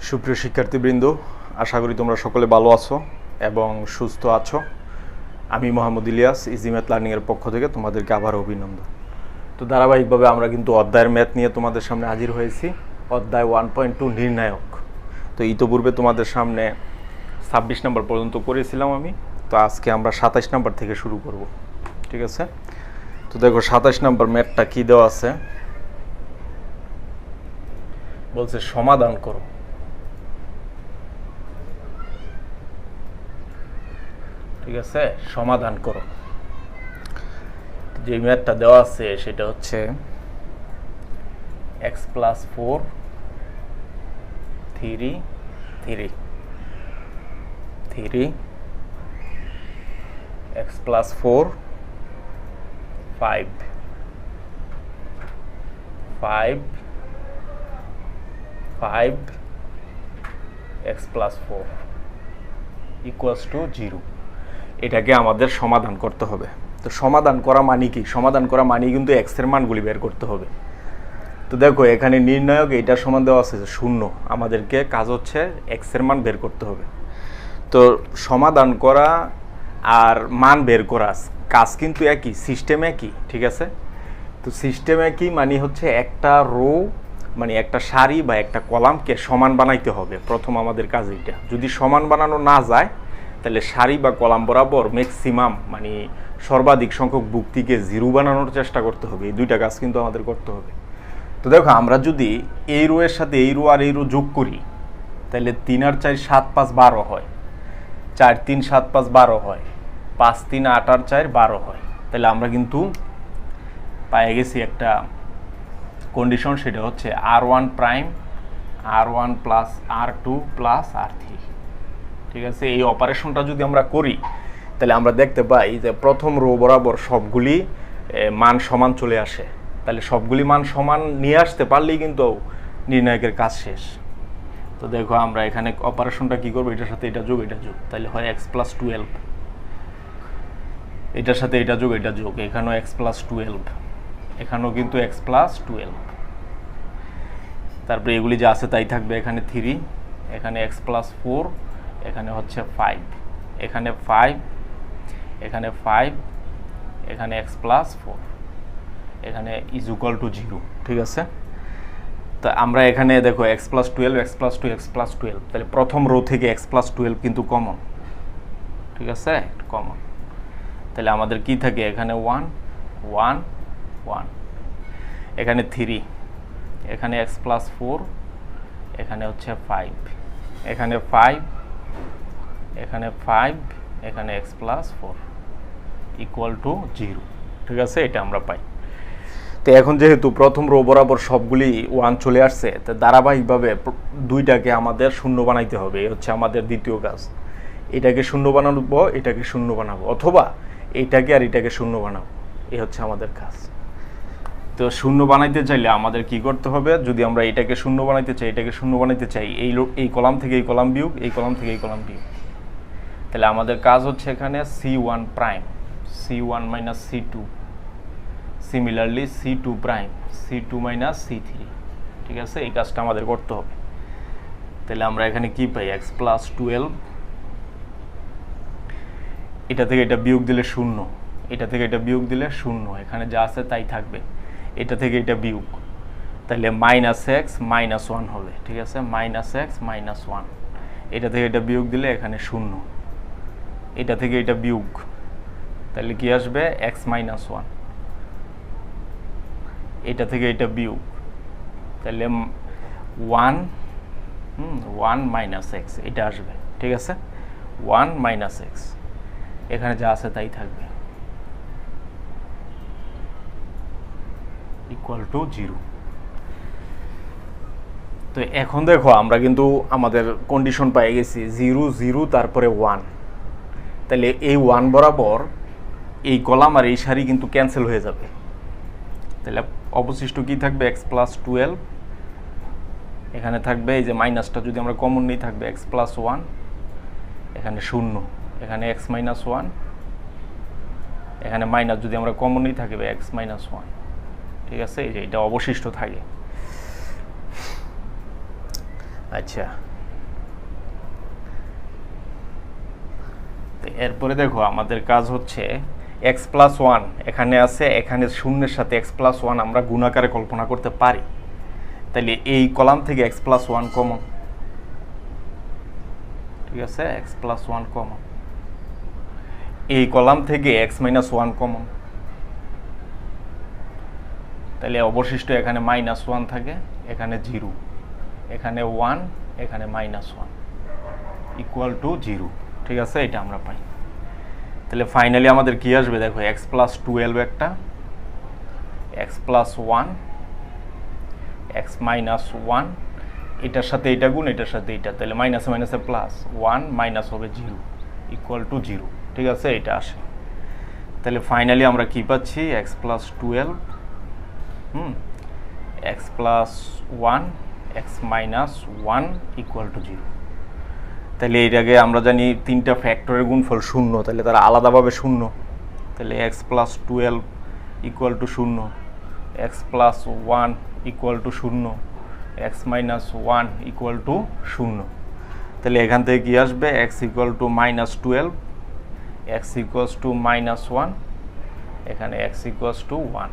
সুপ্রিয় শিক্ষার্থীবৃন্দ, আশা করি তোমরা সকলে ভালো আছো এবং সুস্থ আছো। আমি মোহাম্মদ ইলিয়াস, ইজি ম্যাথ লার্নিংয়ের পক্ষ থেকে তোমাদেরকে আবার অভিনন্দন। তো ধারাবাহিকভাবে আমরা কিন্তু অধ্যায়ের ম্যাথ নিয়ে তোমাদের সামনে হাজির হয়েছি। অধ্যায় 1.2 নির্ণায়ক। তো ইতোপূর্বে তোমাদের সামনে 26 নম্বর পর্যন্ত করেছিলাম আমি। তো আজকে আমরা 27 নম্বর থেকে শুরু করব, ঠিক আছে? তো দেখো 27 নম্বর ম্যাথটা কী দেওয়া আছে, বলছে সমাধান করো। ঠিক আছে, সমাধান করো। যে ম্যাথটা দেওয়া আছে সেটা হচ্ছে x + 4 3 3 3 x + 4 5 5 5 x + 4 = 0। এটাকে আমাদের সমাধান করতে হবে। তো সমাধান করা মানে কি? সমাধান করা মানে কিন্তু এক্স এর মানগুলি বের করতে হবে। তো দেখো এখানে নির্ণায়ক এইটার সমান দেওয়া আছে 0। আমাদেরকে কাজ হচ্ছে এক্স এর মান বের করতে হবে। তো সমাধান করা আর মান বের করা কাজ কিন্তু একই, সিস্টেম একই, ঠিক আছে? তো সিস্টেম একই মানে হচ্ছে একটা রো মানে একটা সারি বা একটা কলামকে সমান বানাইতে হবে। প্রথম আমাদের কাজ এইটা। যদি সমান বানানো না যায় তাহলে সারি বা কলাম বরাবর ম্যাক্সিমাম মানে সর্বাধিক সংখ্যক বুক্তিকে 0 বানানোর চেষ্টা করতে হবে। এই দুইটা কাজ কিন্তু আমাদের করতে হবে। তো দেখো আমরা যদি এই রো এর সাথে এই রো আর এই রো যোগ করি তাহলে 3 আর 4 7 5 12 হয়, 4 3 7 5 12 হয়, 5 3 8 আর 4 12 হয়। তাহলে আমরা কিন্তু পেয়ে গেছি একটা কন্ডিশন, সেটা হচ্ছে r1 prime r1 plus r2 plus r3। ঠিক আছে, এই অপারেশনটা যদি আমরা করি তাহলে আমরা দেখতে পাই যে প্রথম রো বরাবর সবগুলি মান সমান চলে আসে। তাহলে সবগুলি মান সমান নিয়ে আসতে পারলেই কিন্তু নির্ণায়কের কাজ শেষ। তো দেখো আমরা এখানে অপারেশনটা কি করব, এটার সাথে এটা যোগ এটা যোগ, তাহলে হয় x + 12, এটার সাথে এটা যোগ এটা যোগ, এখানেও x + 12, এখানেও কিন্তু x + 12। তারপরে এগুলি যা আছে তাই থাকবে, এখানে 3, এখানে x + 4, এখানে হচ্ছে 5, এখানে 5, এখানে 5, এখানে x + 4, এখানে = 0। ঠিক আছে, তো আমরা এখানে দেখো x + 12 x + 2 x + 12, তাহলে প্রথম রো থেকে x + 12 কিন্তু কমন। ঠিক আছে, কমন। তাহলে আমাদের কি থাকে, এখানে 1 1 1, এখানে 3, এখানে x + 4, এখানে হচ্ছে 5, এখানে 5, এখানে 5, এখানে x + 4 = 0। ঠিক আছে, এটা আমরা পাই। তো এখন যেহেতু প্রথম রো বরাবর সবগুলি 1 চলে আসছে, তো ধারাবাহিকভাবে দুইটাকে আমাদের শূন্য বানাইতে হবে। এই হচ্ছে আমাদের দ্বিতীয় কাজ। এটাকে শূন্য বানাবো, এটাকে শূন্য বানাবো, অথবা এটাকে আর এটাকে শূন্য বানাবো। এই হচ্ছে আমাদের কাজ। তো শূন্য বানাইতে চাইলে আমাদের কি করতে হবে, যদি আমরা এটাকে শূন্য বানাইতে চাই, এটাকে শূন্য বানাইতে চাই, এই কলাম থেকে এই কলাম বিয়োগ, এই কলাম থেকে এই কলাম বিয়োগ, তাহলে আমাদের কাজ হচ্ছে এখানে c1 prime c1 minus c2, similarly c2 prime c2 minus c3। ঠিক আছে, এই কাজটা আমাদের করতে হবে। তাহলে আমরা এখানে কি পাই, x + 12, এটা থেকে এটা বিয়োগ দিলে 0, এটা থেকে এটা বিয়োগ দিলে 0, এখানে যা আছে তাই থাকবে, এটা থেকে এটা বিয়োগ, তাহলে -x -1 হবে। ঠিক আছে, -x -1, এটা থেকে এটা বিয়োগ দিলে এখানে 0, এটা থেকে এটা বিয়োগ, তাহলে কি আসবে, x -1, এটা থেকে এটা বিয়োগ, তাহলে 1 -x, এটা আসবে। ঠিক আছে, 1 -x, এখানে যা আছে তাই থাকবে, = 0। তো এখন দেখো আমরা কিন্তু আমাদের কন্ডিশন পেয়ে গেছি 0 0 তারপরে 1। তাহলে এই 1 বরাবর এই কলাম আর এই সারি কিন্তু ক্যান্সেল হয়ে যাবে। তাহলে অবশিষ্ট কি থাকবে, x + 12, এখানে থাকবে এই যে মাইনাসটা যদি আমরা কমন নিই থাকবে x + 1, এখানে 0, এখানে x - 1, এখানে মাইনাস যদি আমরা কমন নিই থাকবে x - 1। ঠিক আছে, এই যে এটা অবশিষ্ট থাকে। আচ্ছা, এরপরে দেখো আমাদের কাজ হচ্ছে x+1 এখানে আছে, এখানে শূন্যের সাথে x+1 আমরা গুণাকারে কল্পনা করতে পারি। তাহলে এই কলাম থেকে x+1 কমন, ঠিক আছে, x+1 কমন। এই কলাম থেকে x-1 কমন, তাহলে অবশিষ্ট এখানে -1 থাকে, এখানে 0, এখানে 1, এখানে -1 ইকুয়াল টু 0, ঠিক আছে, এটা আমরা পাই। তাহলে ফাইনালি আমাদের কি আসবে দেখো, x+12 একটা, x+1, x-1, এটার সাথে এটা গুণ, এটার সাথে এটা, তাহলে মাইনাসে মাইনাসে প্লাস, 1 মাইনাস হবে 0 ইকুয়াল টু 0, ঠিক আছে, এটা আসে। তাহলে ফাইনালি আমরা কি পাচ্ছি, x+12 x+1 x-1 equal to 0। তাহলে এইটাকে আমরা জানি তিনটা ফ্যাক্টরের গুণফল 0, তাহলে তারা আলাদাভাবে 0, তাহলে x+12 equal to 0, x+1 equal to 0, x-1 equal to 0। তাহলে এখান থেকে কি আসবে, x equal to -12, x equals to -1, এখানে x ইকুয়ালস টু 1।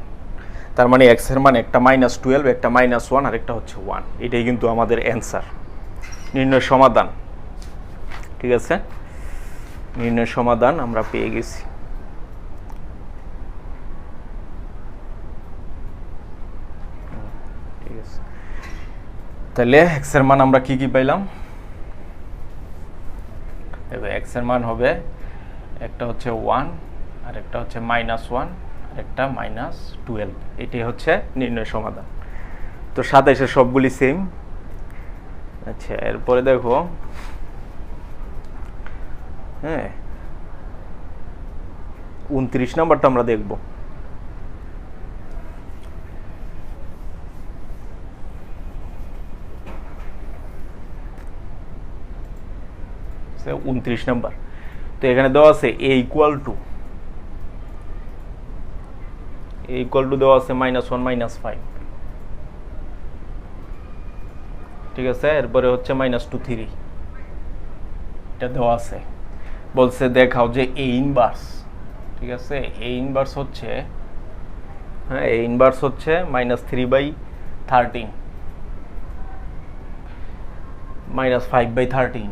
তার মানে x এর মান একটা -12, একটা -1 আর একটা হচ্ছে 1। এটাই কিন্তু আমাদের অ্যান্সার, নির্ণয় সমাধান, ঠিক আছে, নির্ণয় সমাধান আমরা পেয়ে গেছি। ঠিক আছে, তাহলে x এর মান আমরা কি কি পাইলাম, দেখো x এর মান হবে একটা হচ্ছে 1 আর একটা হচ্ছে -1 আর একটা -12, এটাই হচ্ছে নির্ণয় সমাধান। তো 27 সবগুলি সেম। আচ্ছা, এরপরে দেখো, হ্যাঁ 29 নাম্বারটা আমরা দেখব। 29 নাম্বার, তো এখানে দেওয়া আছে a ইকুয়াল টু দেওয়া আছে -1 -5, ঠিক আছে, এরপরে হচ্ছে -2 3, এটা দেওয়া আছে। বলছে দেখাও যে a ইনভার্স, ঠিক আছে, a ইনভার্স হচ্ছে, হ্যাঁ a ইনভার্স হচ্ছে -3/13 -5/13,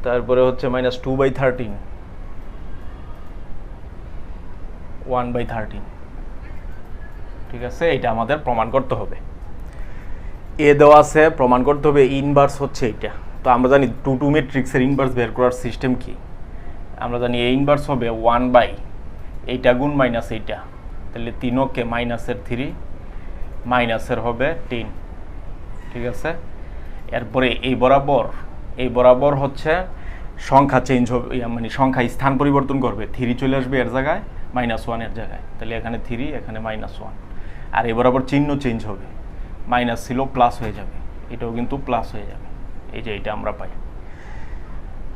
তারপরে হচ্ছে -2/13 1/13, ঠিক আছে, এটা আমাদের প্রমাণ করতে হবে। এ দেওয়া আছে, প্রমাণ করতে হবে ইনভার্স হচ্ছে এটা। তো আমরা জানি 2 ম্যাট্রিক্সের ইনভার্স বের করার সিস্টেম কি, আমরা জানি এ ইনভার্স হবে 1/, এইটা গুণ মাইনাস এইটা, তাহলে 3কে -3 মাইনাসের হবে 10, ঠিক আছে। এরপরে এই বরাবর হচ্ছে সংখ্যা চেঞ্জ হবে, মানে সংখ্যা স্থান পরিবর্তন করবে, 3 চলে আসবে এর জায়গায়, -1 এর জায়গায়, তাহলে এখানে 3 এখানে -1, আর এই বরাবর চিহ্ন চেঞ্জ হবে, মাইনাস ছিল প্লাস হয়ে যাবে, এটাও কিন্তু প্লাস হয়ে যাবে, এই যে এটা আমরা পাই।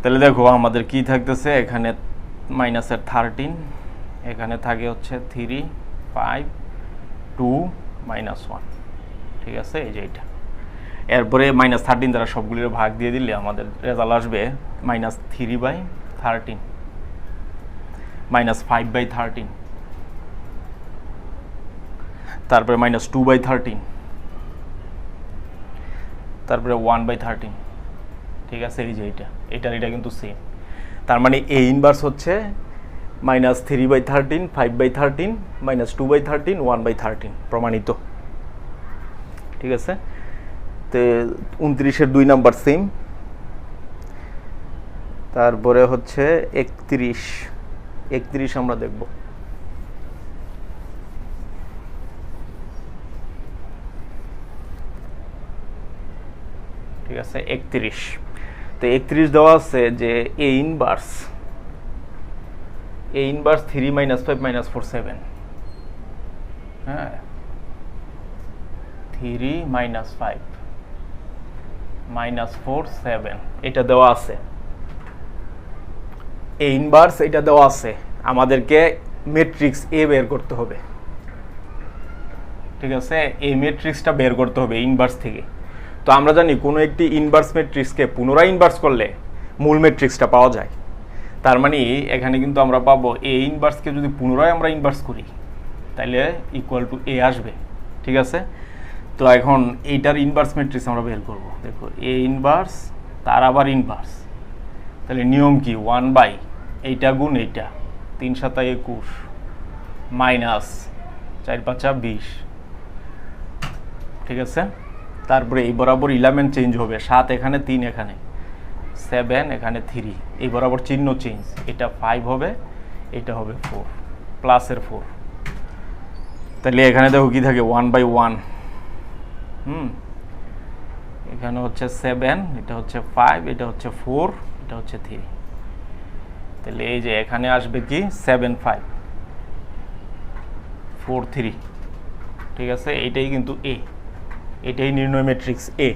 তাহলে দেখো আমাদের কি থাকতেছে, এখানে -13, এখানে থাকে হচ্ছে 3 5 2 -1, ঠিক আছে, এই যে এটা। এরপরে -13 দ্বারা সবগুলির ভাগ দিয়ে দিলে আমাদের রেজাল্ট আসবে -3/13 -5/13, তারপরে -2/13, তারপরে 1/13, ঠিক আছে, এই যে এটা কিন্তু সেম। তার মানে এ ইনভার্স হচ্ছে -3/13 5/13 -2/13 1/13, প্রমাণিত, ঠিক আছে। তো 29-এর 2 নাম্বার সেম। তারপরে হচ্ছে 31 আমরা দেখব। ঠিক আছে, 31। তো 31 দেওয়া আছে যে a ইনভার্স 3 - 5 - 4 7, হ্যাঁ 3 - 5 - 4 7, এটা দেওয়া আছে। a ইনভার্স এটা দেওয়া আছে, আমাদেরকে ম্যাট্রিক্স a বের করতে হবে, ঠিক আছে, এই ম্যাট্রিক্সটা বের করতে হবে ইনভার্স থেকে। তো আমরা জানি কোনো একটি ইনভার্স ম্যাট্রিক্সকে পুনরায় ইনভার্স করলে মূল ম্যাট্রিক্সটা পাওয়া যায়। তার মানে এখানে কিন্তু আমরা পাবো এ ইনভার্সকে যদি পুনরায় আমরা ইনভার্স করি তাহলে ইকুয়াল টু এ আসবে, ঠিক আছে। তো এখন এইটার ইনভার্স ম্যাট্রিক্স আমরা বের করব। দেখো এ ইনভার্স তার আবার ইনভার্স, তাহলে নিয়ম কি 1 বাই এইটা গুণ এইটা, 3 × 7 = 21 মাইনাস 4 × 5 = 20, ঠিক আছে। তারপরে এই বরাবর ইলেমেন্ট চেঞ্জ হবে, 7 এখানে 3 এখানে 7 এখানে 3, এই বরাবর চিহ্ন চেঞ্জ, এটা 5 হবে এটা হবে 4 প্লাসের 4। তাহলে এখানে দেখো কি থাকে 1/1, এখানে হচ্ছে 7, এটা হচ্ছে 5, এটা হচ্ছে 4, এটা হচ্ছে 3। তাহলে এই যে এখানে আসবে কি 7 5 4 3, ঠিক আছে। এইটাই কিন্তু এ, এটাই নির্ণয় ম্যাট্রিক্স এ,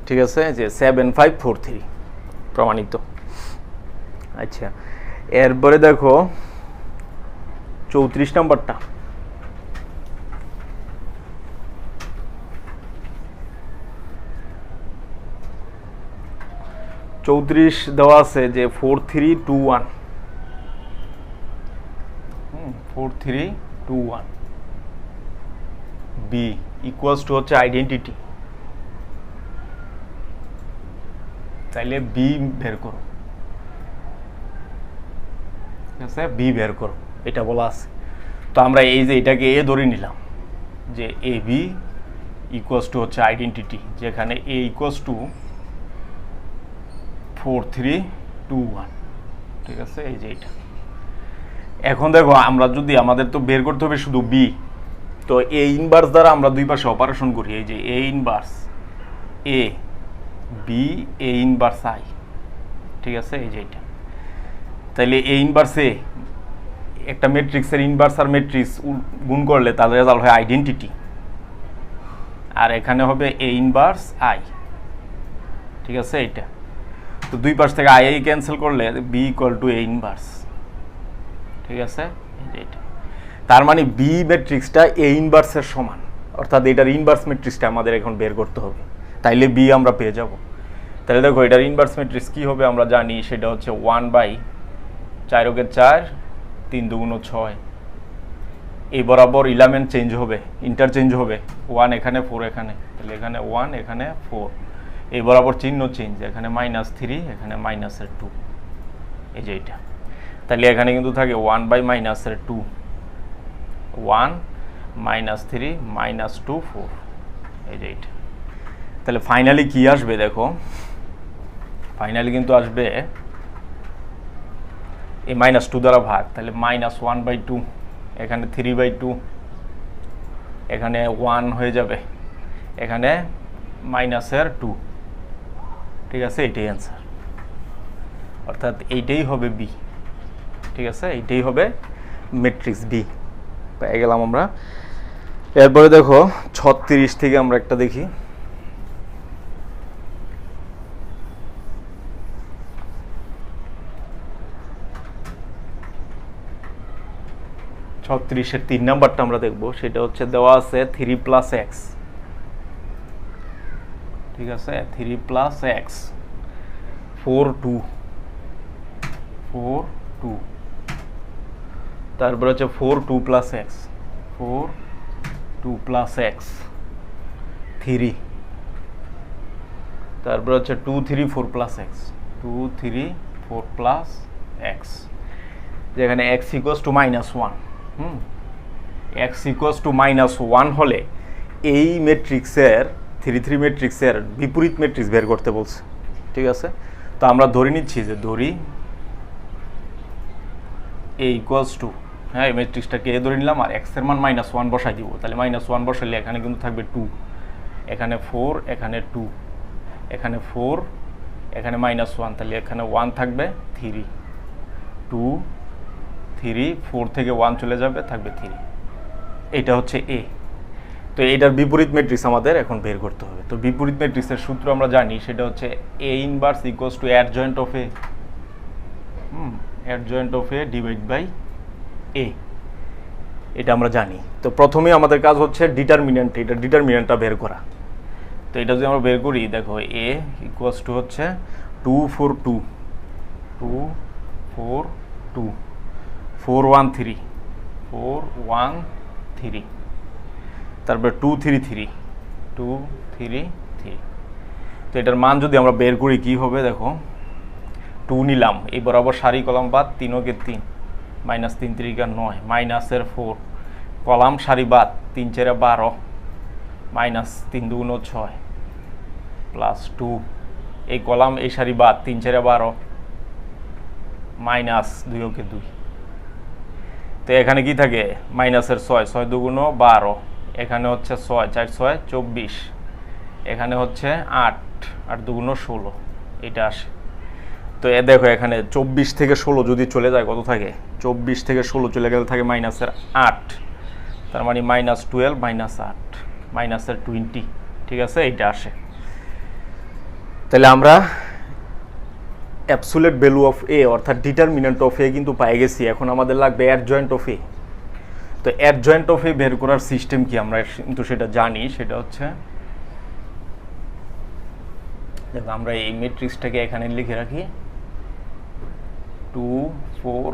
ঠিক আছে, যে 7 5 4 3 প্রমাণিত। আচ্ছা, এরপরে দেখো 34 নম্বরটা। 34 দেওয়া আছে যে 4 3 2 1, 4 3 2 1 বি ইকুয়ালস টু হচ্ছে আইডেন্টিটি। তাইলে বি বের করো, ঠিক আছে, বি বের করো, এটা বলা আছে। তো আমরা এই যে এটাকে এ ধরে নিলাম যে এ বি ইকুয়ালস টু হচ্ছে আইডেন্টিটি, যেখানে এ ইকুয়ালস টু 4 3 2 1, ঠিক আছে। এই যে এটা এখন দেখো আমরা যদি আমাদের তো বের করতে হবে শুধু বি, তো এ ইনভার্স দ্বারা আমরা দুই পাশে অপারেশন করি, এই যে A inverse A B A inverse I, ঠিক আছে। এই যে এটা তাইলে এ ইনভার্স এ একটা ম্যাট্রিক্সের ইনভার্স আর ম্যাট্রিক্স গুণ করলে তার রেজাল্ট হয় আইডেন্টিটি, আর এখানে হবে এ ইনভার্স আই, ঠিক আছে। এইটা তো দুই পাশ থেকে আই ক্যান্সেল করলে B equal to A inverse, ঠিক আছে। এইটা তার মানে বি ম্যাট্রিক্সটা এ ইনভার্সের সমান, অর্থাৎ এটার ইনভার্স ম্যাট্রিক্সটা আমাদের এখন বের করতে হবে, তাইলে বি আমরা পেয়ে যাব। তাহলে দেখো এটার ইনভার্স ম্যাট্রিক্স কী হবে আমরা জানি, সেটা হচ্ছে 1/4 × 4 3 2 6, এই বরাবর ইলেমেন্ট চেঞ্জ হবে, ইন্টারচেঞ্জ হবে, 1 এখানে 4 এখানে, তাহলে এখানে 1 এখানে 4, এই বরাবর চিহ্ন চেঞ্জ, এখানে -3 এখানে -2, এই যে এটা। তাহলে এখানে কিন্তু থাকে 1/-2 1 -3 -2 4, এই যে এটা। তাহলে ফাইনালি কি আসবে দেখো, ফাইনালি কিন্তু আসবে এই -2 দ্বারা ভাগ, তাহলে -1/2, এখানে 3/2, এখানে 1 হয়ে যাবে, এখানে -2, ঠিক আছে। এইটাই অ্যান্সার, অর্থাৎ এইটাই হবে বি, ঠিক আছে, এইটাই হবে ম্যাট্রিক্স বি, পেয়ে গেলাম আমরা। এরপরে দেখো 36 থেকে আমরা একটা দেখি। 36-এর 3 নাম্বারটা আমরা দেখব, সেটা হচ্ছে দেওয়া আছে 3 + x, ঠিক আছে, 3 + x 4 2 4 2, তারপর হচ্ছে 4 2 + x 4 2 + x 3, তারপর হচ্ছে 2 3 4 + x 2 3 4 + x, যেখানে x = -1, x = -1 হলে এই ম্যাট্রিক্সের 3 3 ম্যাট্রিক্সের বিপরীত ম্যাট্রিক্স বের করতে বলছে, ঠিক আছে। তো আমরা ধরে নিচ্ছি যে ধরি a = হ্যাঁ, এই ম্যাট্রিক্সটাকে এ ধরে নিলাম, আর x এর মান -1 বসাই দিব। তাহলে -1 বসাইলে এখানে কিন্তু থাকবে 2, এখানে 4 এখানে 2, এখানে 4 এখানে -1, তাহলে এখানে 1 থাকবে 3 2 3 4 থেকে 1 চলে যাবে, থাকবে 3। এটা হচ্ছে এ। তো এটার বিপরীত ম্যাট্রিক্স আমাদের এখন বের করতে হবে। তো বিপরীত ম্যাট্রিক্সের সূত্র আমরা জানি, সেটা হচ্ছে A inverse = adjoint of a, adjoint of a / a, এটা আমরা জানি। তো প্রথমেই আমাদের কাজ হচ্ছে ডিটারমিনেন্ট, এটা ডিটারমিনেন্টটা বের করা। তো এটা যদি আমরা বের করি, দেখো এ = হচ্ছে 2 4 2 2 4 2 4 1 3 4 1 3 তারপরে 2 3 3 2 3 3। তো এটার মান যদি আমরা বের করি কি হবে দেখো, 2 নিলাম, এই বরাবর সারি কলাম বাদ, 3 কে 3 মাইনাস 3 3 9 মাইনাসের 4 কলাম সারি বাদ, 3 4 12 মাইনাস 3 2 6 প্লাস 2 এই কলাম এই সারি বাদ, 3 4 12 মাইনাস 2 কে 2। তো এখানে কি থাকে মাইনাসের 6 6 2 12, এখানে হচ্ছে 6 4 6 24, এখানে হচ্ছে 8 8 2 16, এটা আসে। তো এ দেখো এখানে 24 থেকে 16 যদি চলে যায় কত থাকে, 24 থেকে 16 চলে গেলে থাকে মাইনাসের 8, তার মানে মাইনাস 12 মাইনাস 8 মাইনাসের 20, ঠিক আছে, এটা আসে। তাহলে আমরা অ্যাবসোলিউট ভ্যালু অফ এ অর্থাৎ ডিটারমিনেন্ট অফ এ কিন্তু পেয়ে গেছি। এখন আমাদের লাগবে অ্যাডজয়েন্ট অফ এ। তো অ্যাডজয়েন্ট অফ এ বের করার সিস্টেম কি আমরা কিন্তু সেটা জানি, সেটা হচ্ছে দেখো আমরা এই ম্যাট্রিক্সটাকে এখানে লিখে রাখি 2 4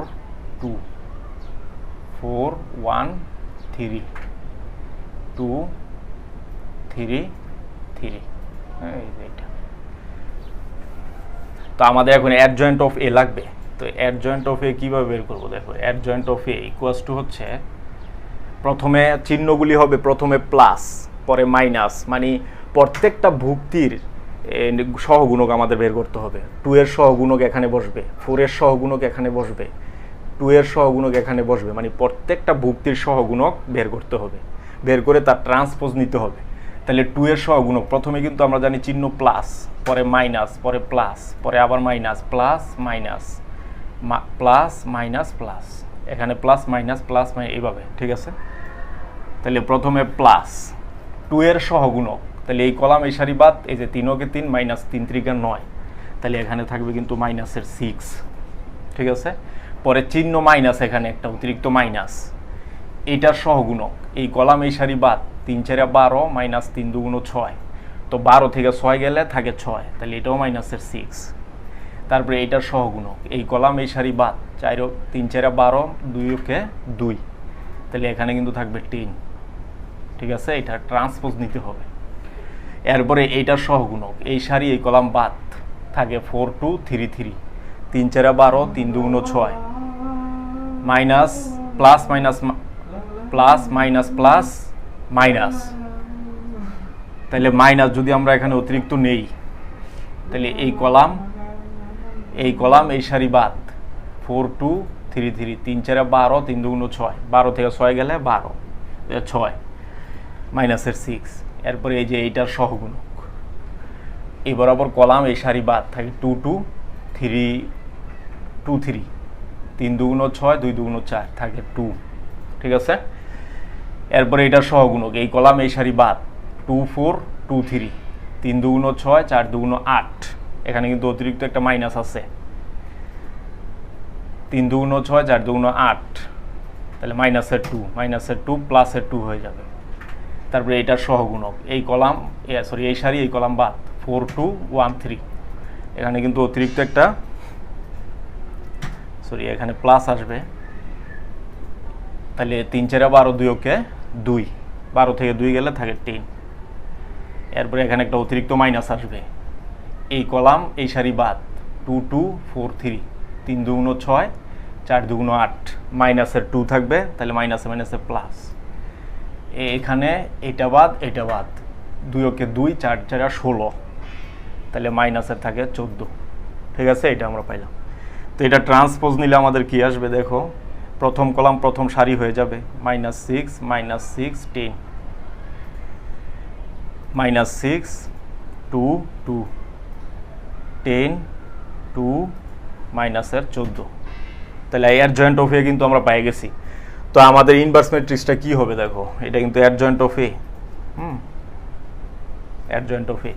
2 4 1 3 2 3 3, এইটা। তো আমাদের এখন অ্যাডজয়েন্ট অফ এ লাগবে। তো অ্যাডজয়েন্ট অফ এ কীভাবে বের করবো, দেখো adjoint of A equals to হচ্ছে, প্রথমে চিহ্নগুলি হবে প্রথমে প্লাস পরে মাইনাস, মানে প্রত্যেকটা ভুক্তির সহগুণক আমাদের বের করতে হবে। 2 এর সহগুণক এখানে বসবে, 4 এর সহগুণক এখানে বসবে, 2 এর সহগুণক এখানে বসবে, মানে প্রত্যেকটা ভুক্তির সহগুণক বের করতে হবে, বের করে তার ট্রান্সপোজ নিতে হবে। তাহলে 2 এর সহগুণক প্রথমে কিন্তু আমরা জানি চিহ্ন প্লাস, পরে মাইনাস, পরে প্লাস, পরে আবার minus, plus minus plus minus plus, এখানে প্লাস মাইনাস প্লাস এইভাবে, ঠিক আছে। তাহলে প্রথমে প্লাস 2 এর সহগুণক, তাহলে এই কলাম এই সারি বাদ, এই যে 3 কে 3 মাইনাস 3 3 9, তাহলে এখানে থাকবে কিন্তু মাইনাসের 6, ঠিক আছে। পরে চিহ্ন মাইনাস, এখানে একটা অতিরিক্ত মাইনাস, এইটার সহগুণক এই কলাম এই সারি বাদ, 3 4 12 মাইনাস 3 2 6, তো 12 থেকে 6 গেলে থাকে 6, তাহলে এটাও মাইনাসের 6। তারপরে এইটার সহগুণক এই কলাম এই সারি বাদ, 3 4 12 2 কে 2, তাহলে এখানে কিন্তু থাকবে 10, ঠিক আছে, এটা ট্রান্সপোজ নিতে হবে। এরপরে এইটার সহগুণক এই সারি এই কলাম বাদ, থাকে 4 2 3 3, 3 4 12 3 2 6 minus plus minus plus minus plus minus, তাহলে মাইনাস যদি আমরা এখানে অতিরিক্ত নেই, তাহলে এই কলাম এই সারি বাদ, 4 2 3 3, 3 4 12 3 2 6, 12 থেকে 6 গেলে 12 6 মাইনাসের 6। এরপরে এই যে এইটার সহগুণক এই বরাবর কলাম এই সারি বাদ, থাকে 2 2 3 2 3, 3 2 6 2 2 4, থাকে 2, ঠিক আছে। এরপরে এটার সহগুণক এই কলাম এই সারি বাদ, 2 4 2 3, 3 2 6 4 2 8, এখানে কিন্তু অতিরিক্ত একটা মাইনাস আছে, 3 2 6 4 2 8, তাহলে মাইনাসের 2 মাইনাসের 2 প্লাসের 2 হয়ে যাবে। তারপরে এটার সহগুণক এই কলাম এই সারি এই কলাম বাদ, 4 2 1 3, এখানে কিন্তু অতিরিক্ত একটা এখানে প্লাস আসবে, তাহলে 3 4 12 2 কে 2, 12 থেকে 2 গেলে থাকে 10। এরপরে এখানে একটা অতিরিক্ত মাইনাস আসবে, এই কলাম এই সারি বাদ, 2 2 4 3, 3 2 6 4 2 8, মাইনাসের 2 থাকবে, তাহলে মাইনাসে মাইনাসে প্লাস, এখানে এটা বাদ 2 কে 2 4 4 16, তাহলে মাইনাসের থাকে 14, ঠিক আছে, এটা আমরা পাইলাম। তো এটা ট্রান্সপোজ নিলে আমাদের কি আসবে দেখো, প্রথম কলাম প্রথম সারি হয়ে যাবে -6 -6 10 -6 2 2 10 2 মাইনাসের 14, তাহলে অ্যাডজয়েন্ট অফ এ কিন্তু আমরা পেয়ে গেছি। তো আমাদের ইনভার্স ম্যাট্রিক্সটা কি হবে দেখো, এটা কিন্তু adjoint of A, adjoint of A,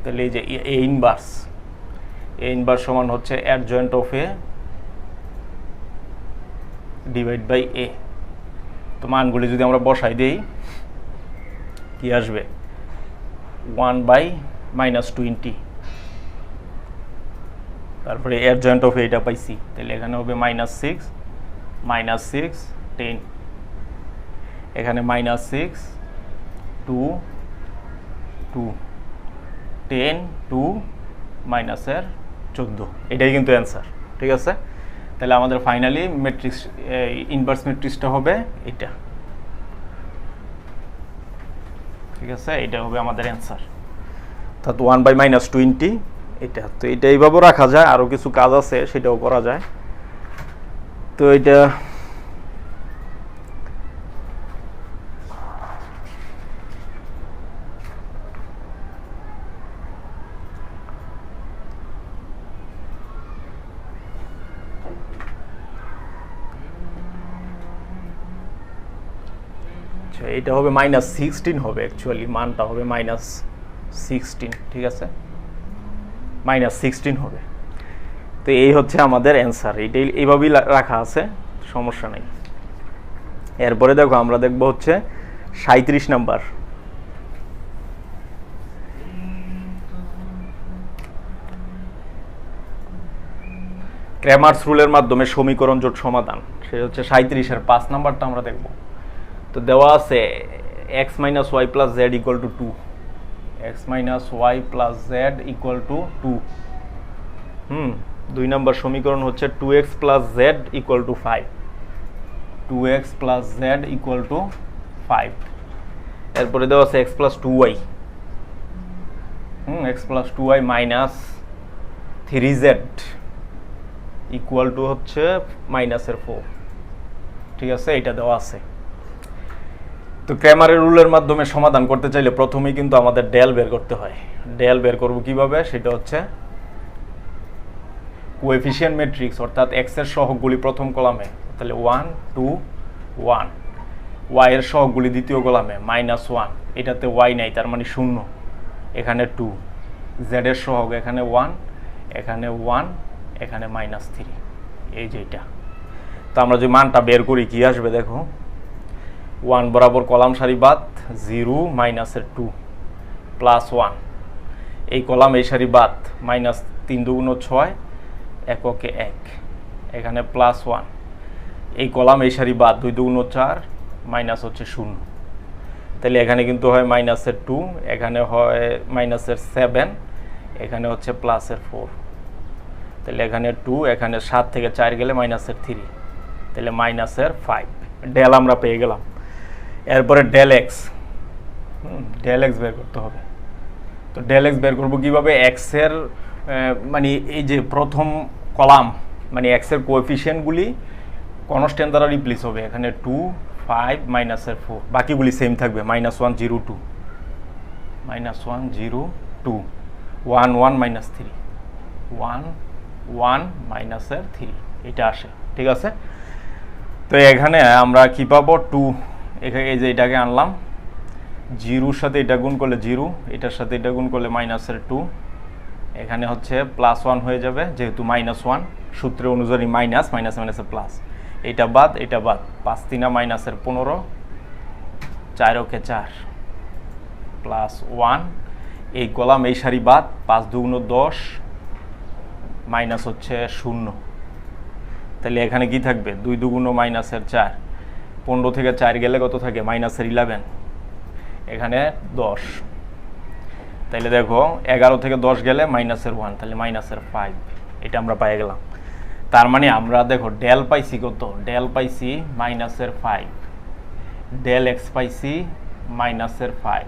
তাহলে এই যে এ ইনভার্স সমান হচ্ছে adjoint of A divide by A. তো মানগুলি যদি আমরা বসাই দেই কি আসবে, 1/, -20, তারপরে অ্যাডজয়েন্ট অফ এটা পাইছি, তাহলে এখানে হবে -6 -6 10, এখানে -6 2 2 10 2 মাইনাসের 14, এটাই কিন্তু অ্যান্সার। ঠিক আছে, তাহলে আমাদের ফাইনালি ম্যাট্রিক্স ইনভার্স ম্যাট্রিক্সটা হবে এটা। ঠিক আছে, এটা হবে আমাদের অ্যান্সার, অর্থাৎ 1/-20 এটা। তো এটা এইভাবেও রাখা যায়, আরও কিছু কাজ আছে সেটাও করা যায়। তো এটা এটা হবে -16 হবে, অ্যাকচুয়ালি মানটা হবে -16। ঠিক আছে, -16 হবে। তো এই হচ্ছে আমাদের অ্যান্সার, এইটাই এইভাবেই রাখা আছে, সমস্যা নেই। এরপরে দেখো আমরা দেখব হচ্ছে 37 নাম্বার। ক্র্যামার্স রুলের মাধ্যমে সমীকরণ জোট সমাধান, সেটা হচ্ছে 37-এর 5 নাম্বারটা আমরা দেখব। তো দেওয়া আছে x - y + z = 2, x - y + z = 2। 2 নম্বর সমীকরণ হচ্ছে 2x + z = 5, 2x + z = 5। এরপরে দেওয়া আছে x + 2y, x + 2y - 3z = হচ্ছে -4। ঠিক আছে, এটা দেওয়া আছে। তো ক্র্যামারের রুলের মাধ্যমে সমাধান করতে চাইলে প্রথমেই কিন্তু আমাদের ডেল বের করতে হয়। ডেল বের করব কিভাবে, সেটা হচ্ছে কোএফিশিয়েন্ট ম্যাট্রিক্স, অর্থাৎ এক্স এর সহগগুলি প্রথম কলামে, তাহলে 1 2 1, ওয়াই এর সহগগুলি দ্বিতীয় কলামে -1, এটাতে ওয়াই নাই তার মানে 0, এখানে 2, জেড এর সহগ এখানে 1, এখানে 1, এখানে -3, এই যে এটা। তো আমরা যে মানটা বের করি কি আসবে দেখো, 1 বরাবর কলাম সারি বাদ 0 -2 +1, এই কলাম এই সারি বাদ -3 × 2 = 6 এককে 1, এখানে +1, এই কলাম এই সারি বাদ 2 × 2 = 4 মাইনাস হচ্ছে 0, তাহলে এখানে কিন্তু হয় -2, এখানে হয় -7, এখানে হচ্ছে +4, তাহলে এখানে 2, এখানে 7 থেকে 4 গেলে -3, তাহলে -5। ডেল আমরা পেয়ে গেলাম। এরপরে ডেল এক্স বের করতে হবে। তো ডেল এক্স বের করবো কীভাবে, এক্সের মানে এই যে প্রথম কলাম মানে এক্সের কোএফিশিয়েন্টগুলি কনস্ট্যান্ট দ্বারা রিপ্লেস হবে, এখানে 2 5 -4, বাকিগুলি সেম থাকবে, -1 0 2, -1 0 2, 1 1 -3, 1 1 -3, এটা আসে। ঠিক আছে, তো এখানে আমরা কি পাবো, 2, এখানে এই যে এটাকে আনলাম, 0-র সাথে এটা গুণ করলে 0, এটার সাথে এটা গুণ করলে -2, এখানে হচ্ছে +1 হয়ে যাবে, যেহেতু -1 সূত্র অনুযায়ী মাইনাস মাইনাসে প্লাস, এটা বাদ এটা বাদ, 5 3 -15, 4 ওকে 4 +1, এই কলাম এই সারি বাদ 5 2 × 10 মাইনাস হচ্ছে 0, তাহলে এখানে কি থাকবে, 2 2 × -4, 15 থেকে 4 গেলে কত থাকে, -11, এখানে 10, তাহলে দেখো 11 থেকে 10 গেলে -1, তাহলে -5, এটা আমরা পেয়ে গেলাম। তার মানে আমরা দেখো ডেল পাইছি কত, ডেল পাইছি -5, ডেল এক্স পাইছি -5।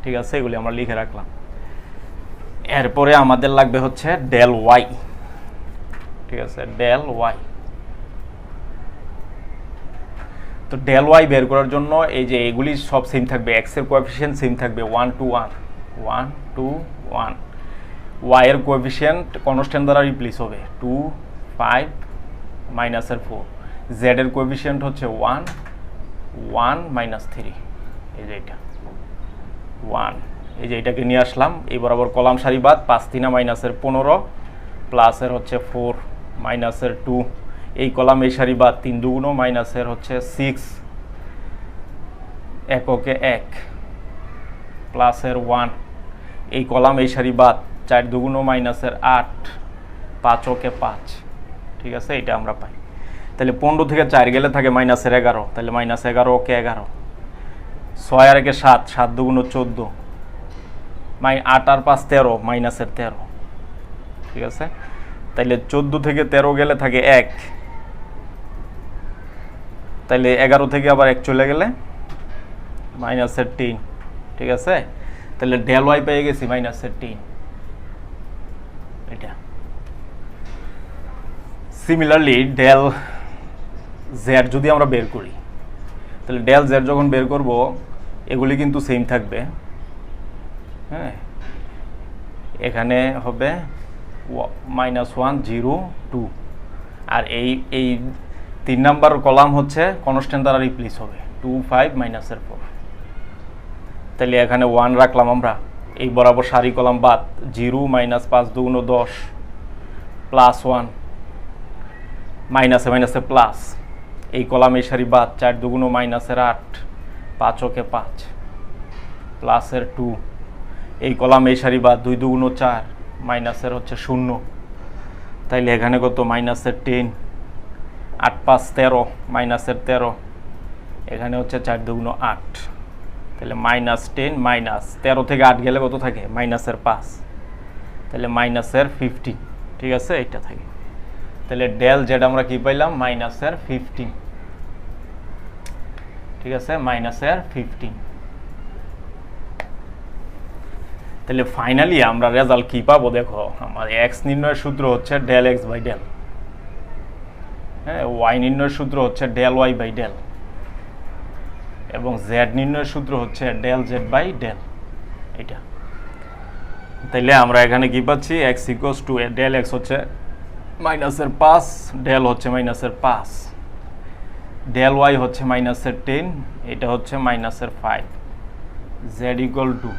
ঠিক আছে, এগুলি আমরা লিখে রাখলাম। এরপরে আমাদের লাগবে হচ্ছে ডেল ওয়াই। ঠিক আছে, ডেল ওয়াই। তো ডেল ওয়াই বের করার জন্য এই যে এগুলি সব সেম থাকবে, এক্স এর কোএফিশিয়েন্ট সেম থাকবে 1 2 1 1 2 1, ওয়াই এর কোএফিশিয়েন্ট কনস্ট্যান্ট দ্বারা রিপ্লেস হবে 2 5 -4, জেড এর কোএফিশিয়েন্ট হচ্ছে 1 1 -3, এই যে এটা 1, এই যে এটাকে নিয়ে আসলাম, এই বরাবর কলাম সারি বাদ 5 3 -15 প্লাসের হচ্ছে 4 -2, এই কলাম এই সারি বাদ 3 2 × মাইনাসের হচ্ছে 6 এককে 1 প্লাসের 1, এই কলাম এই সারি বাদ, 4 দুগুণ মাইনাসের 8, 5 ওকে 5, ঠিক আছে, এটা আমরা পাই। তাহলে 15 থেকে 4 গেলে থাকে মাইনাসের 11, তাহলে মাইনাস 11 ওকে 11, 6 আর 1 7, 7 দুগুণ 14, 8 আর 5 13, মাইনাসের 13, ঠিক আছে। তাইলে 14 থেকে 13 গেলে থাকে 1, তাইলে 11 থেকে আবার 1 চলে গেলে মাইনাসের 3, ঠিক আছে। তাহলে ডেল ওয়াই পেয়ে গেছি মাইনাসের 3, এটা। সিমিলারলি ডেল জেড যদি আমরা বের করি, তাহলে ডেল জেড যখন বের করব এগুলি কিন্তু সেম থাকবে, হ্যাঁ। এখানে হবে -1 0 2, আর এই 3 নাম্বার কলাম হচ্ছে কনস্ট্যান্ট দ্বারা রিপ্লেস হবে, 2 5 মাইনাসের 4। তাহলে এখানে 1 রাখলাম আমরা, এই বরাবর সারি কলাম বাদ, 0 -5 দুগুণ 10 +1, মাইনাসে মাইনাসে প্লাস, এই কলাম এই সারি বাদ, 4 দুগুণ মাইনাসের 8, 5 ওকে 5, প্লাসের 2, এই কলাম এই সারি বাদ, 2 দুগুণ 4, মাইনাসের হচ্ছে 0, তাইলে এখানে কত মাইনাসের 10, 8 5 13, মাইনাসের 13, এখানে হচ্ছে 4 দুগুণ 8, তাহলে -10 মাইনাস 13 থেকে 8 গেলে কত থাকে মাইনাসের 5, তাহলে মাইনাসের 15, ঠিক আছে, এটা থাকে। তাহলে ডেল জেড আমরা কি পাইলাম মাইনাসের 15, ঠিক আছে, মাইনাসের 15। তাহলে ফাইনালি আমরা রেজাল্ট কি পাবো দেখো, আমার এক্স নির্ণয়ের সূত্র হচ্ছে ডেল এক্স বাই ডেল, হ্যাঁ, ওয়াই নির্ণয়ের সূত্র হচ্ছে ডেল ওয়াই বাই ডেল, এবং জেড নির্ণয়ের সূত্র হচ্ছে ডেল জেড বাই ডেল, এটা। তাইলে আমরা এখানে কি পাচ্ছি, x equals to del x হচ্ছে মাইনাসের 5, ডেল হচ্ছে মাইনাসের 5, ডেল ওয়াই হচ্ছে মাইনাসের 10, এটা হচ্ছে মাইনাসের 5, জেড ইকুয়াল টু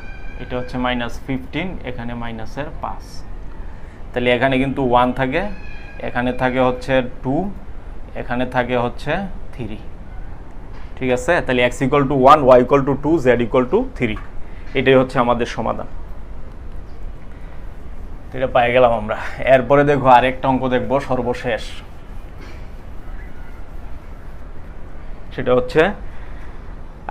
এটা হচ্ছে -15, এখানে মাইনাসের 5। তাহলে এখানে কিন্তু 1 থাকে, এখানে থাকে হচ্ছে 2, এখানে থাকে হচ্ছে 3, ঠিক আছে। তাহলে x equal to 1, y equal to 2, z equal to 3, এটাই হচ্ছে আমাদের সমাধান। এটা পেয়ে গেলাম আমরা। এরপরে দেখো আরেকটা অঙ্ক দেখবো সর্বশেষ, সেটা হচ্ছে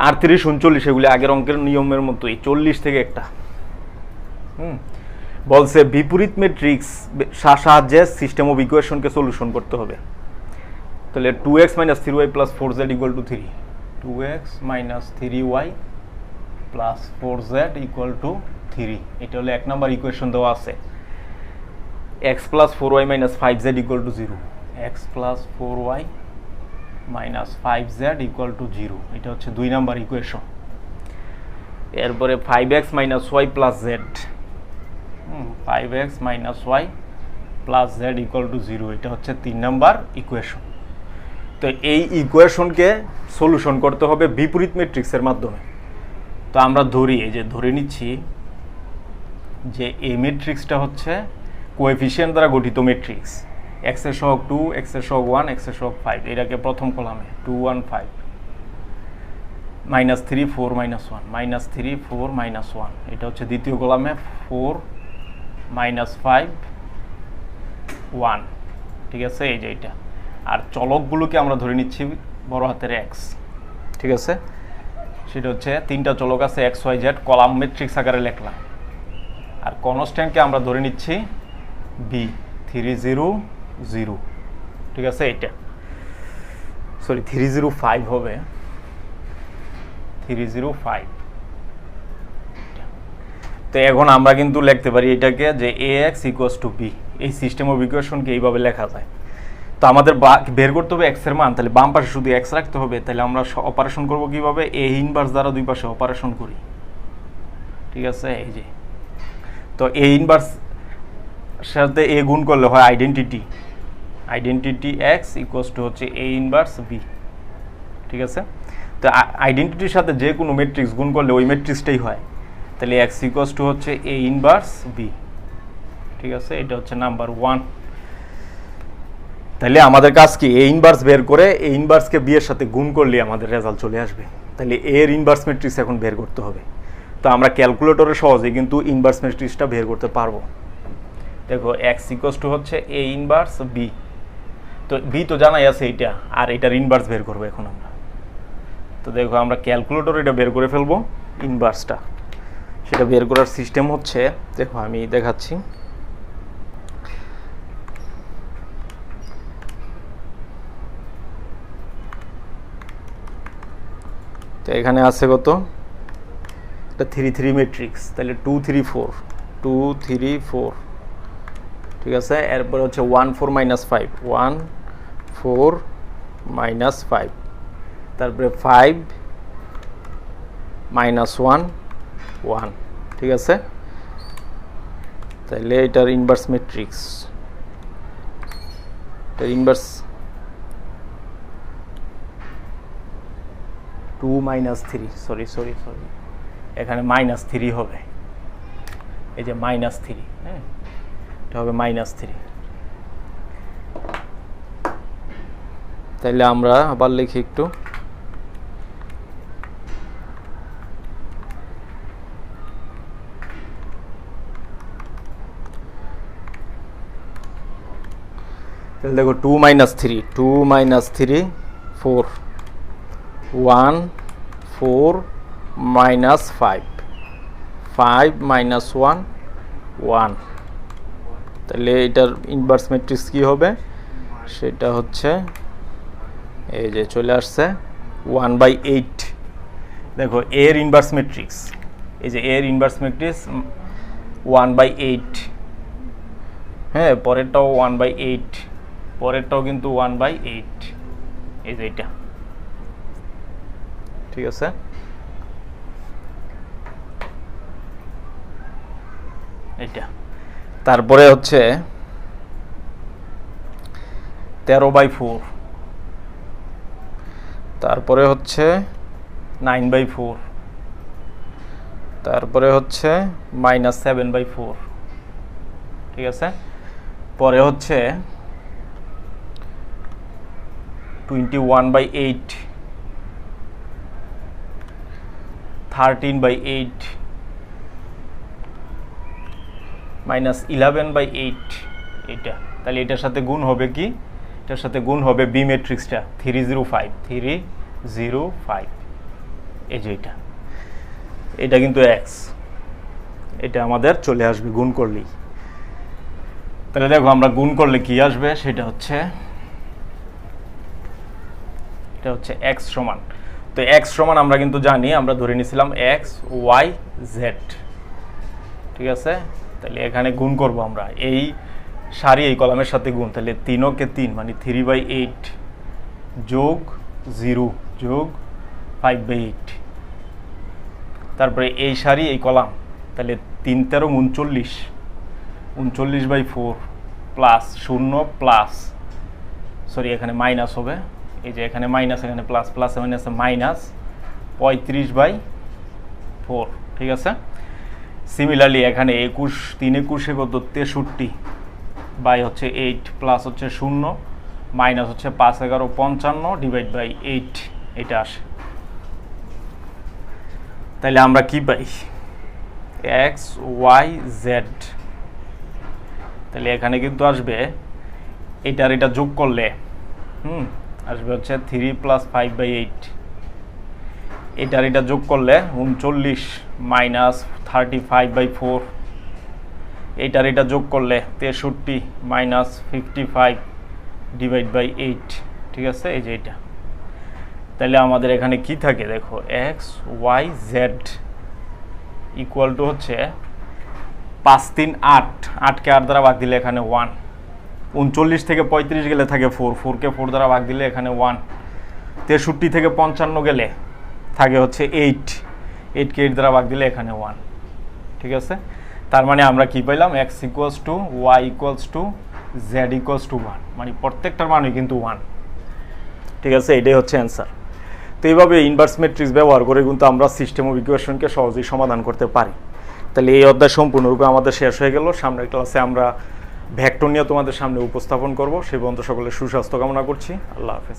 38 39, এগুলি আগের অঙ্কের নিয়মের মতোই 40 থেকে একটা বলছে বিপরীত ম্যাট্রিক্স সাহায্যে সিস্টেম অফ ইকুয়েশনকে সলিউশন করতে হবে। তাহলে 2x - 3y + 4z = 3, 2x - 3y + 4z = 3, এটা হলো 1 নম্বর ইকুয়েশন দেওয়া আছে। x + 4y - 5z = 0, x + 4y - 5z = 0, এটা হচ্ছে 2 নম্বর ইকুয়েশন। এরপরে 5x - y + z, 5x - y + z = 0, এটা হচ্ছে 3 নম্বর ইকুয়েশন। তো এই ইকুয়েশনকে সলিউশন করতে হবে বিপরীত ম্যাট্রিক্সের মাধ্যমে। তো আমরা ধরি, এই যে ধরে নিচ্ছি যে এই ম্যাট্রিক্সটা হচ্ছে কোএফিসিয়েন্ট দ্বারা গঠিত ম্যাট্রিক্স, x এর সহগ 2, x এর সহগ 1, x এর সহগ 5, এটাকে প্রথম কলামে 2 1 5, -3 4 - 1, -3 4 - 1, এটা হচ্ছে দ্বিতীয় কলামে 4 - 5 1, ঠিক আছে, এই যে এটা। আর চলকগুলোকে আমরা ধরে নিচ্ছি বড় হাতের x, ঠিক আছে, সেটা হচ্ছে 3টা চলক আছে x y z, column matrix আকারে লিখলাম। আর কনস্ট্যান্টকে আমরা ধরে নিচ্ছি b 3 0 0, ঠিক আছে, এটা সরি 305 হবে, 305। তো এখন আমরা কিন্তু লিখতে পারি এটাকে যে ax = b, এই সিস্টেম অফ ইকুয়েশনকে এইভাবে লেখা যায়। তো আমাদের বের করতে হবে x এর মান, তাহলে বাম পাশে শুধু x রাখতে হবে। তাহলে আমরা অপারেশন করব কিভাবে, a ইনভার্স দ্বারা দুই পাশে অপারেশন করি, ঠিক আছে, এই যে। তো a ইনভার্স সাথে a গুণ করলে হয় আইডেন্টিটি x হচ্ছে a ইনভার্স b, ঠিক আছে। তো আইডেন্টিটির সাথে যে কোনো ম্যাট্রিক্স গুণ করলে ওই ম্যাট্রিক্সটাই হয়। তাহলে x হচ্ছে a ইনভার্স b, ঠিক আছে, এটা হচ্ছে নাম্বার 1। তাহলে আমাদের কাজ কি, a ইনভার্স বের করে a ইনভার্সকে b এর সাথে গুণ করলে আমাদের রেজাল্ট চলে আসবে। তাহলে a এর ইনভার্স ম্যাট্রিক্স এখন বের করতে হবে। তো আমরা ক্যালকুলেটরে সহজে কিন্তু ইনভার্স ম্যাট্রিক্সটা বের করতে পারবো। দেখো এক্স ইকুয়ালস টু হচ্ছে এ ইনভার্স বি, তো বি তো জানাই আছে এইটা, আর এটার ইনভার্স বের করবো এখন আমরা। তো দেখো আমরা ক্যালকুলেটর এটা বের করে ফেলবো ইনভার্সটা। সেটা বের করার সিস্টেম হচ্ছে, দেখো আমি দেখাচ্ছি। তো এখানে আছে কত, এটা 3 3 ম্যাট্রিক্স, তাহলে 2 3 4 2 3 4, ঠিক আছে। এরপরে হচ্ছে 1 4 - 5 1 4 - 5, তারপরে 5 - 1 1, ঠিক আছে। তাহলে এটার ইনভার্স ম্যাট্রিক্স, এটার ইনভার্স 2 - 3, সরি, এখানে -3 হবে, এই যে -3, হ্যাঁ এটা হবে -3। তাহলে আমরা আবার লিখি একটু, তাহলে দেখো 2 - 3 2 - 3 4 1 4 - 5 5 - 1 1, তাহলে এটার ইনভার্স ম্যাট্রিক্স কি হবে, সেটা হচ্ছে এই যে চলে আসছে 1/8। দেখো এর ইনভার্স ম্যাট্রিক্স, এই যে এর ইনভার্স ম্যাট্রিক্স 1/8, হ্যাঁ পরেরটাও 1/8, পরেরটাও কিন্তু 1/8, এই যে এটা, ঠিক আছে। এটা তারপরে হচ্ছে 13/4, তারপরে হচ্ছে 9/4, তারপরে হচ্ছে -7/4, ঠিক আছে। পরে হচ্ছে 21/8 13/8 -11/8, এটা তাহলে এটার সাথে গুণ হবে কি, এটার সাথে গুণ হবে বি ম্যাট্রিক্সটা 305 305, এই যে এটা কিন্তু এক্স, এটা আমাদের চলে আসবে গুণ করলেই। তাহলে দেখো আমরা গুণ করলে কি আসবে, সেটা হচ্ছে এটা হচ্ছে এক্স সমান, তো এক্স সমান আমরা কিন্তু জানি, আমরা ধরে নিয়েছিলাম এক্স ওয়াই জেড, ঠিক আছে। তাহলে এখানে গুণ করব আমরা, এই সারি এই কলামের সাথে গুণ, তাহলে 3 কে 3 মানে 3/8 যোগ 0 যোগ 5/8, তারপরে এই সারি এই কলাম, তাহলে 3 13 39 39/4 প্লাস 0 প্লাস, সরি এখানে মাইনাস হবে, এই যে এখানে মাইনাস এখানে প্লাস, প্লাস মাইনাসে মাইনাস 35/4, ঠিক আছে। সিমিলারলি এখানে 21 3 21 কত 63 বাই হচ্ছে 8 প্লাস হচ্ছে 0 মাইনাস হচ্ছে 5 11 55 ডিভাইড বাই 8, এটা আসে। তাহলে আমরা কি পাই, এক্স ওয়াই জেড, তাহলে এখানে কিন্তু আসবে এটার এটা যোগ করলে আসবে হচ্ছে 3 + 5/8, এটার এটা যোগ করলে 39 মাইনাস 35/4, এটার এটা যোগ করলে 63 মাইনাস 55 ডিভাইড বাই 8, ঠিক আছে, এই যে এটা। তাহলে আমাদের এখানে কি থাকে দেখো, x y z equal to হচ্ছে 5 3 8, 8কে 8 দ্বারা ভাগ দিলে এখানে 1, 39 থেকে 35 গেলে থাকে 4, 4কে 4 দ্বারা ভাগ দিলে এখানে 1, 63 থেকে 55 গেলে থাকে হচ্ছে 8, 8কে 8 দ্বারা ভাগ দিলে এখানে 1, ঠিক আছে। তার মানে আমরা কি পাইলাম, x equals to y equals to z equals to 1, মানে প্রত্যেকটার মানই কিন্তু 1, ঠিক আছে। এটাই হচ্ছে অ্যান্সার। তো এইভাবে ইনভার্স ম্যাট্রিক্স ব্যবহার করে কিন্তু আমরা সিস্টেম অফ ইকুয়েশনকে সহজেই সমাধান করতে পারি। তাহলে এই অধ্যায় সম্পূর্ণরূপে আমাদের শেষ হয়ে গেল। সামনের ক্লাসে আমরা ভেক্টর নিয়ে তোমাদের সামনে উপস্থাপন করব। সেই পর্যন্ত সকলের সুস্বাস্থ্য কামনা করছি। আল্লাহ হাফেজ।